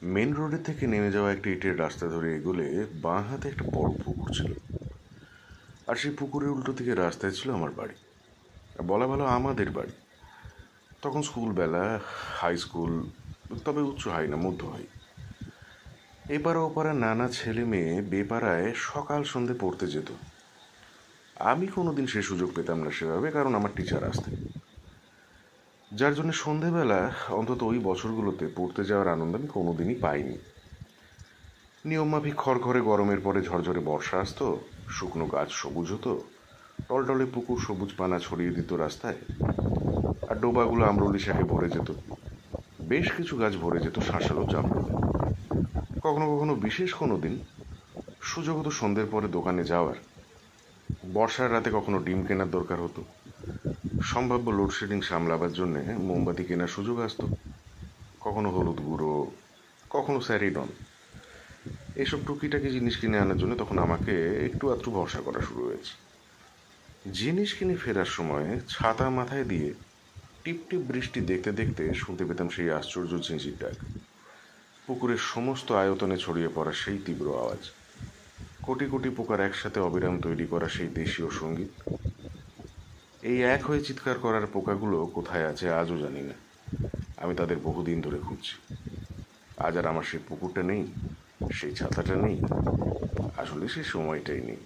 Main রোডের থেকে নেমে যাওয়া একটা ইটের রাস্তা ধরে এগোলে বাঁ হাতে একটা বড় পুকুর ছিল, আর সেই পুকুরের উল্টো দিকে রাস্তায় ছিল আমার বাড়ি। বলা ভালো আমাদের বাড়ি। তখন স্কুলবেলা, হাই স্কুল, তবে উচ্চ হাই না, মধ্য হাই। এপাড়া ওপাড়া নানা ছেলে মেয়ে বেপাড়ায় সকাল সন্ধে পড়তে যেত। আমি কোনোদিন সে সুযোগ পেতাম না সেভাবে, কারণ আমার টিচার আসতেন, যার জন্য সন্ধেবেলা অন্তত ওই বছরগুলোতে পড়তে যাওয়ার আনন্দ আমি কোনোদিনই পাইনি। নিয়মমাফিক খড়খড়ে গরমের পরে ঝরঝরে বর্ষা আসতো, শুকনো গাছ সবুজ হতো, টলটলে পুকুর সবুজ পানা ছড়িয়ে দিত রাস্তায়, আর ডোবাগুলো আমরুলি শাকে ভরে যেত। বেশ কিছু গাছ ভরে যেত শাঁসালো জামরুলে। কখনো কখনো বিশেষ কোনো দিন সুযোগ হতো সন্ধ্যের পরে দোকানে যাওয়ার। বর্ষার রাতে কখনো ডিম কেনার দরকার হতো, সম্ভাব্য লোডশেডিং সামলাবার জন্যে মোমবাতি কেনার সুযোগ আসতো, কখনো হলুদ গুঁড়ো, কখনো স্যারিডন। এসব টুকিটাকি জিনিস কিনে আনার জন্য তখন আমাকে একটু আধটু ভরসা করা শুরু হয়েছে। জিনিস কিনে ফেরার সময় ছাতা মাথায় দিয়ে টিপ টিপ বৃষ্টি দেখতে দেখতে শুনতে পেতাম সেই আশ্চর্য ঝিঁঝির ডাক, পুকুরের সমস্ত আয়তনে ছড়িয়ে পড়া সেই তীব্র আওয়াজ, কোটি কোটি পোকার একসাথে অবিরাম তৈরি করা সেই দেশীয় সঙ্গীত। এই এক হয়ে চিৎকার করার পোকাগুলো কোথায় আছে আজও জানি না। আমি তাদের বহুদিন ধরে খুঁজছি। আজ আর আমার সেই পুকুরটা নেই, সেই ছাতাটা নেই, আসলে সেই সময়টাই নেই।